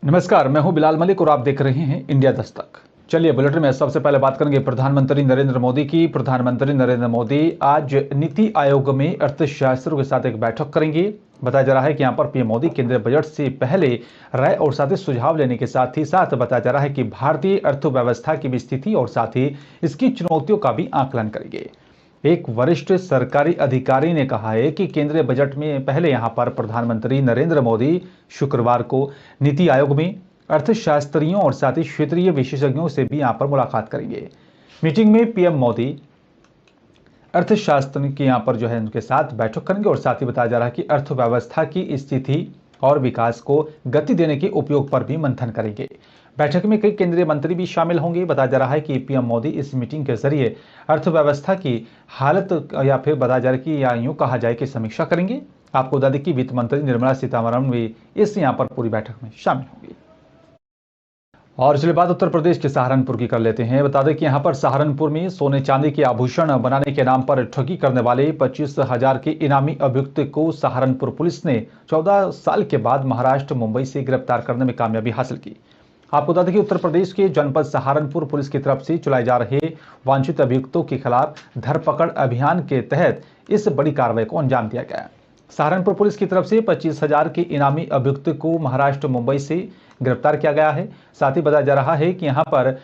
नमस्कार, मैं हूं बिलाल मलिक और आप देख रहे हैं इंडिया दस्तक। चलिए बुलेटिन में सबसे पहले बात करेंगे प्रधानमंत्री नरेंद्र मोदी की। प्रधानमंत्री नरेंद्र मोदी आज नीति आयोग में अर्थशास्त्रियों के साथ एक बैठक करेंगे। बताया जा रहा है कि यहां पर पीएम मोदी केंद्रीय बजट से पहले राय और साथ ही सुझाव लेने के साथ ही साथ बताया जा रहा है कि भारतीय अर्थव्यवस्था की भी स्थिति और साथ ही इसकी चुनौतियों का भी आकलन करेंगे। एक वरिष्ठ सरकारी अधिकारी ने कहा है कि केंद्रीय बजट में पहले यहां पर प्रधानमंत्री नरेंद्र मोदी शुक्रवार को नीति आयोग में अर्थशास्त्रियों और साथ ही क्षेत्रीय विशेषज्ञों से भी यहां पर मुलाकात करेंगे। मीटिंग में पीएम मोदी अर्थशास्त्र की यहां पर उनके साथ बैठक करेंगे और साथ ही बताया जा रहा है कि अर्थव्यवस्था की स्थिति और विकास को गति देने के उपयोग पर भी मंथन करेंगे। बैठक में कई केंद्रीय मंत्री भी शामिल होंगे। बताया जा रहा है कि पीएम मोदी इस मीटिंग के जरिए अर्थव्यवस्था की हालत या फिर बताया जा रहा है कि या यूं कहा जाए कि समीक्षा करेंगे। आपको बता दें कि वित्त मंत्री निर्मला सीतारमण भी इस यहां पर पूरी बैठक में शामिल होंगी। और चलिए बात उत्तर प्रदेश के सहारनपुर की कर लेते हैं। बता दें कि यहां पर सहारनपुर में सोने चांदी के आभूषण बनाने के नाम पर ठगी करने वाले 25,000 के इनामी अभियुक्त को सहारनपुर पुलिस ने 14 साल के बाद महाराष्ट्र मुंबई से गिरफ्तार करने में कामयाबी हासिल की। आपको बता दें कि उत्तर प्रदेश के जनपद सहारनपुर पुलिस की तरफ से चलाए जा रहे वांछित अभियुक्तों के खिलाफ धरपकड़ अभियान के तहत इस बड़ी कार्रवाई को अंजाम दिया गया। सहारनपुर पुलिस की तरफ से 25,000 के इनामी अभियुक्त को महाराष्ट्र मुंबई से गिरफ्तार किया गया है। साथ ही बताया जा रहा है कि यहां पर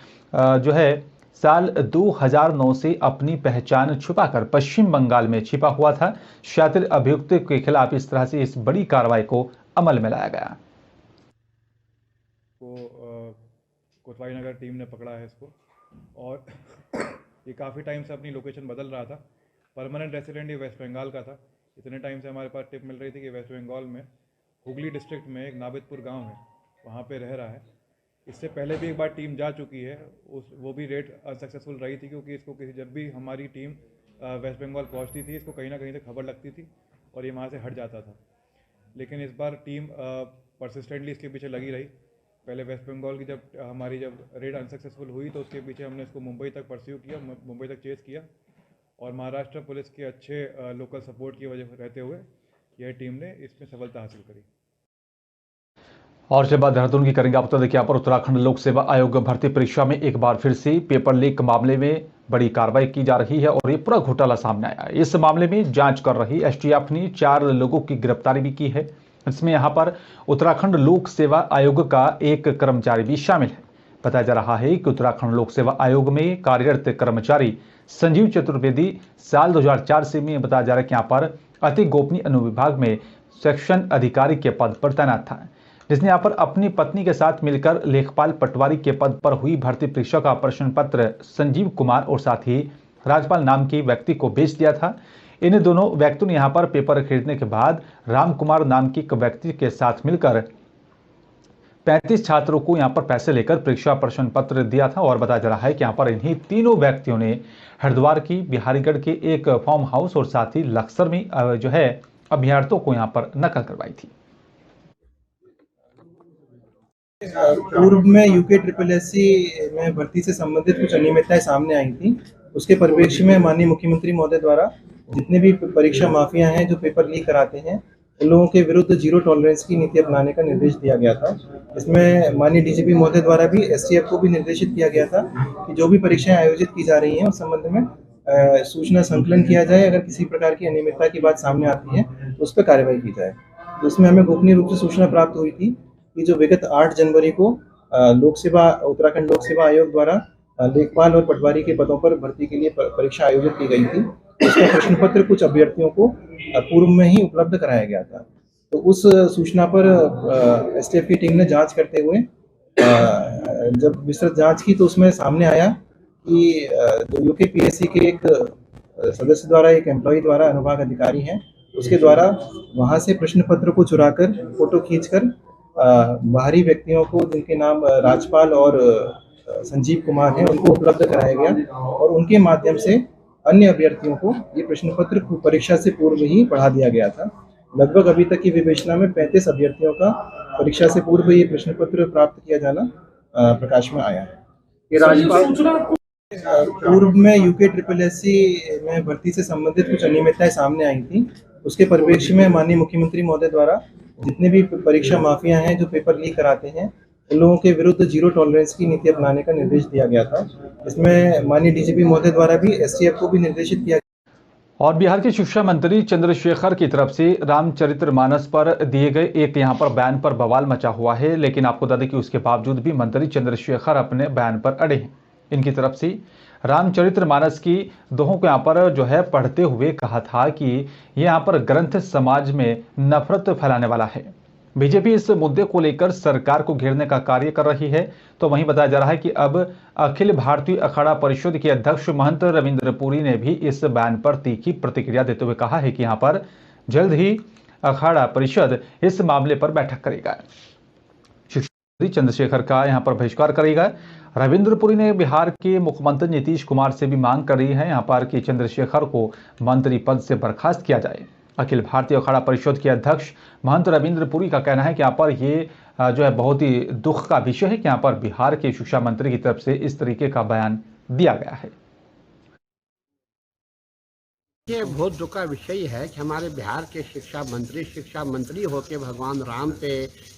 साल 2009 से अपनी पहचान छुपाकर पश्चिम बंगाल में छिपा हुआ था। शातिर अभियुक्त के खिलाफ इस तरह से इस बड़ी कार्रवाई को अमल में लाया गया। कोतवाली नगर टीम ने पकड़ा है इसको और ये काफ़ी टाइम से अपनी लोकेशन बदल रहा था। परमानेंट रेसिडेंट ये वेस्ट बंगाल का था। इतने टाइम से हमारे पास टिप मिल रही थी कि वेस्ट बंगाल में हुगली डिस्ट्रिक्ट में एक नाबिदपुर गांव है, वहाँ पे रह रहा है। इससे पहले भी एक बार टीम जा चुकी है, वो भी रेड अनसक्सेसफुल रही थी क्योंकि इसको जब भी हमारी टीम वेस्ट बंगाल पहुँचती थी इसको कहीं ना कहीं से खबर लगती थी और ये वहाँ से हट जाता था। लेकिन इस बार टीम परसिस्टेंटली इसके पीछे लगी रही। पहले वेस्ट बंगाल की जब रेड अनसक्सेसफुल हुई तो उसके पीछे हमने इसको मुंबई तक परस्यू किया, मुंबई तक चेस किया और महाराष्ट्र पुलिस के अच्छे लोकल सपोर्ट की वजह रहते हुए यह टीम ने इसमें सफलता हासिल करी। और जब बात देहरादून की करेंगे, आपको देखिए यहाँ पर उत्तराखंड लोक सेवा आयोग भर्ती परीक्षा में एक बार फिर से पेपर लीक मामले में बड़ी कार्रवाई की जा रही है और ये पूरा घोटाला सामने आया है। इस मामले में जांच कर रही एसटीएफ ने 4 लोगों की गिरफ्तारी भी की है। इसमें यहाँ पर उत्तराखंड लोक सेवा आयोग का एक कर्मचारी भी शामिल है। बताया जा रहा है कि उत्तराखंड लोक सेवा आयोग में कार्यरत कर्मचारी संजीव चतुर्वेदी साल 2004 से में बताया जा रहा है कि यहाँ पर अति गोपनीय अनुविभाग में सेक्शन अधिकारी के पद पर तैनात था, जिसने यहाँ पर अपनी पत्नी के साथ मिलकर लेखपाल पटवारी के पद पर हुई भर्ती परीक्षा का प्रश्न पत्र संजीव कुमार और साथ ही राजपाल नाम के व्यक्ति को बेच दिया था। इन दोनों व्यक्तियों ने यहाँ पर पेपर खरीदने के बाद राम कुमार नाम के एक व्यक्ति के साथ मिलकर 35 छात्रों को यहाँ पर पैसे लेकर परीक्षा प्रश्न पत्र दिया था। और बताया जा रहा है कि यहाँ पर इन्हीं तीनों व्यक्तियों ने हरिद्वार की बिहारीगढ़ के एक फार्म हाउस और साथ ही लक्सर में अभ्यर्थियों को यहाँ पर नकल करवाई थी। पूर्व में यूके SSSC में भर्ती से संबंधित कुछ अनियमितताएं सामने आई थी। उसके परिप्रेक्ष्य में माननीय मुख्यमंत्री महोदय द्वारा जितने भी परीक्षा माफिया हैं जो पेपर लीक कराते हैं उन लोगों के विरुद्ध जीरो टॉलरेंस की नीति अपनाने का निर्देश दिया गया था। इसमें माननीय डीजीपी महोदय द्वारा भी एसटीएफ को भी निर्देशित किया गया था कि जो भी परीक्षाएं आयोजित की जा रही हैं उस संबंध में सूचना संकलन किया जाए। अगर किसी प्रकार की अनियमितता की बात सामने आती है तो उस पर कार्रवाई की जाए। तो इसमें हमें गोपनीय रूप से सूचना प्राप्त हुई थी कि जो विगत 8 जनवरी को उत्तराखंड लोक सेवा आयोग द्वारा लेखपाल और पटवारी के पदों पर भर्ती के लिए परीक्षा आयोजित की गई थी। उसका प्रश्न पत्र कुछ अभ्यर्थियों को पूर्व में ही उपलब्ध कराया गया था। तो उस सूचना पर एसटीएफ की टीम ने जांच करते हुए जब विस्तृत जांच की तो उसमें सामने आया कि जो यूके PSC के एक सदस्य द्वारा, एक एम्प्लॉय द्वारा, अनुभाग अधिकारी हैं, उसके द्वारा वहां से प्रश्न पत्र को चुराकर फोटो खींचकर बाहरी व्यक्तियों को जिनके नाम राजपाल और संजीव कुमार हैं उनको उपलब्ध कराया गया और उनके माध्यम से अन्य अभ्यर्थियों को ये प्रश्न पत्र परीक्षा से पूर्व ही पढ़ा दिया गया था। लगभग अभी तक की विवेचना में 35 अभ्यर्थियों का परीक्षा से पूर्व ये प्रश्न पत्र प्राप्त किया जाना प्रकाश में आया है। पूर्व में यूके SSSC में भर्ती से संबंधित कुछ अनियमितताएं सामने आई थी। उसके परिप्रेक्ष्य में माननीय मुख्यमंत्री महोदय द्वारा जितने भी परीक्षा माफिया हैं जो पेपर लीक कराते हैं इन लोगों के विरुद्ध जीरो टॉलरेंस की नीति अपनाने का निर्देश दिया गया था। इसमें माननीय डीजीपी महोदय द्वारा भी एसटीएफ को भी निर्देशित किया। और बिहार के शिक्षा मंत्री चंद्रशेखर की तरफ से रामचरितमानस पर दिए गए एक यहां पर बयान पर बवाल मचा हुआ है, लेकिन आपको बता दें कि उसके बावजूद भी मंत्री चंद्रशेखर अपने बयान पर अड़े हैं। इनकी तरफ से रामचरितमानस की दोहों को यहां पर जो है पढ़ते हुए कहा था कि ये यहां पर ग्रंथ समाज में नफरत फैलाने वाला है। बीजेपी इस मुद्दे को लेकर सरकार को घेरने का कार्य कर रही है। तो वहीं बताया जा रहा है कि अब अखिल भारतीय अखाड़ा परिषद के अध्यक्ष महंत रविंद्र पुरी ने भी इस बयान पर तीखी प्रतिक्रिया देते हुए कहा है कि यहां पर जल्द ही अखाड़ा परिषद इस मामले पर बैठक करेगा, शिक्षा मंत्री चंद्रशेखर का यहां पर बहिष्कार करेगा। रविंद्र पुरी ने बिहार के मुख्यमंत्री नीतीश कुमार से भी मांग कर रही है यहां पर कि चंद्रशेखर को मंत्री पद से बर्खास्त किया जाए। अखिल भारतीय अखाड़ा परिषद के अध्यक्ष महंत रविंद्र पुरी का कहना है कि यहाँ पर ये जो है बहुत ही दुख का विषय है कि यहाँ पर बिहार के शिक्षा मंत्री की तरफ से इस तरीके का बयान दिया गया है। ये बहुत दुख का विषय है कि हमारे बिहार के शिक्षा मंत्री होकर भगवान राम पे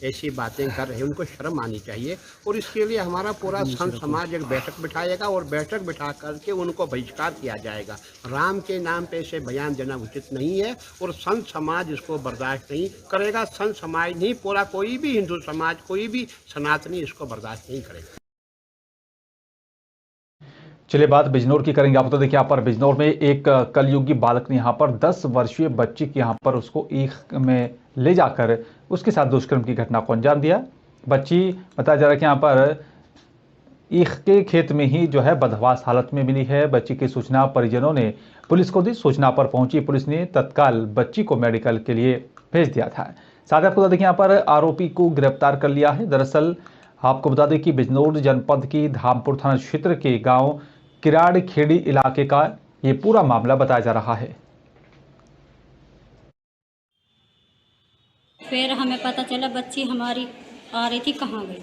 ऐसी बातें कर रहे हैं। उनको शर्म आनी चाहिए और इसके लिए हमारा पूरा संत समाज एक बैठक बिठाएगा और बैठक बिठा करके उनको बहिष्कार किया जाएगा। राम के नाम पे ऐसे बयान देना उचित नहीं है और संत समाज इसको बर्दाश्त नहीं करेगा। संत समाज नहीं, पूरा कोई भी हिंदू समाज, कोई भी सनातनी इसको बर्दाश्त नहीं करेगा। चलिए बात बिजनौर की करेंगे। आपको तो देखिए यहाँ पर बिजनौर में एक कलयुगी बालक ने यहाँ पर 10 वर्षीय बच्ची की यहाँ पर उसको ईख में ले जाकर उसके साथ दुष्कर्म की घटना को अंजाम दिया। बच्ची बताया जा रहा है कि यहाँ पर ईख के खेत में ही जो है बदहवास हालत में मिली है। बच्ची की सूचना परिजनों ने पुलिस को दी। सूचना पर पहुंची पुलिस ने तत्काल बच्ची को मेडिकल के लिए भेज दिया था। साथ ही आपको बता दें कि यहाँ पर आरोपी को गिरफ्तार कर लिया है। दरअसल आपको बता दें कि बिजनौर जनपद की धामपुर थाना क्षेत्र के गाँव किराड़ खेड़ी इलाके का ये पूरा मामला बताया जा रहा है। फिर हमें पता चला बच्ची हमारी आ रही थी, कहाँ गई।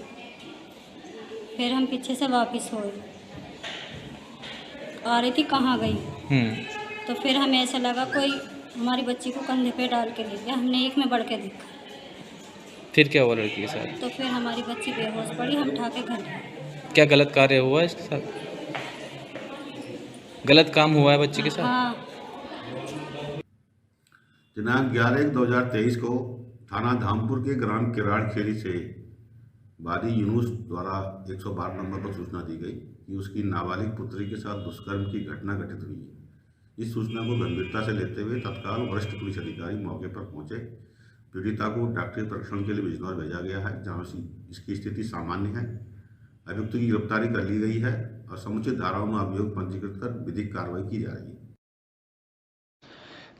फिर हम पीछे से वापस हुए, आ रही थी कहाँ गई। तो फिर हमें ऐसा लगा कोई हमारी बच्ची को कंधे पे डाल के ले गया। हमने एक में बढ़ के देखा। फिर क्या हुआ लड़की के साथ? तो फिर हमारी बच्ची बेहोश पड़ी, हम उठा के घर लाए। क्या गलत कार्य हुआ इसके साथ? गलत काम हुआ है बच्ची के साथ? हाँ। दिनांक 11/1/2023 को थाना धामपुर के ग्राम किराड़ खेड़ी से बादी यूनुस द्वारा 112 नंबर पर सूचना दी गई कि उसकी नाबालिग पुत्री के साथ दुष्कर्म की घटना घटित हुई है। इस सूचना को गंभीरता से लेते हुए तत्काल वरिष्ठ पुलिस अधिकारी मौके पर पहुंचे। पीड़िता को डॉक्टरी परीक्षण के लिए बिजनौर भेजा गया है, जहां इसकी स्थिति सामान्य है। अभियुक्त की गिरफ्तारी कर ली गई है और समुचित धाराओं में अभियोग पंजीकृत कर विधिक कार्रवाई की जा रही है।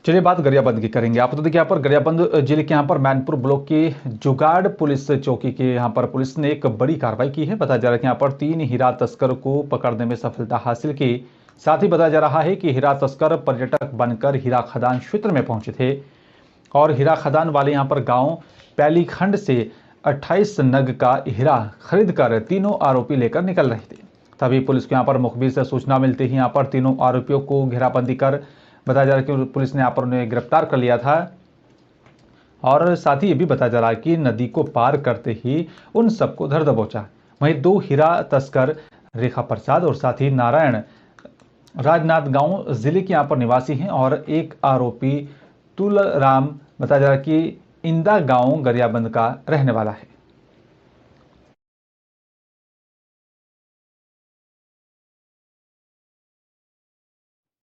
चलिए बात गरियाबंद की करेंगे। आप तो देखिए यहाँ पर गरियाबंद जिले के यहाँ पर मैनपुर ब्लॉक के जुगाड़ पुलिस चौकी के यहाँ पर पुलिस ने एक बड़ी कार्रवाई की है। बताया जा रहा है कि यहाँ पर 3 हीरा तस्कर को पकड़ने में सफलता हासिल की। साथ ही बताया जा रहा है कि हीरा तस्कर पर्यटक बनकर हीरा खदान क्षेत्र में पहुंचे थे और हीरा खदान वाले यहाँ पर गाँव पैलीखंड से 28 नग का हीरा खरीद कर तीनों आरोपी लेकर निकल रहे थे। तभी पुलिस को यहाँ पर मुखबिर से सूचना मिलते ही यहाँ पर तीनों आरोपियों को घेराबंदी कर बताया जा रहा है कि पुलिस ने यहाँ पर उन्हें गिरफ्तार कर लिया था। और साथ ही ये भी बताया जा रहा है कि नदी को पार करते ही उन सबको धर दबोचा। वहीं 2 हीरा तस्कर रेखा प्रसाद और साथ ही नारायण राजनाथ गांव जिले के यहाँ पर निवासी हैं और एक आरोपी तुलराम बताया जा रहा है कि इंदा गांव गरियाबंद का रहने वाला है।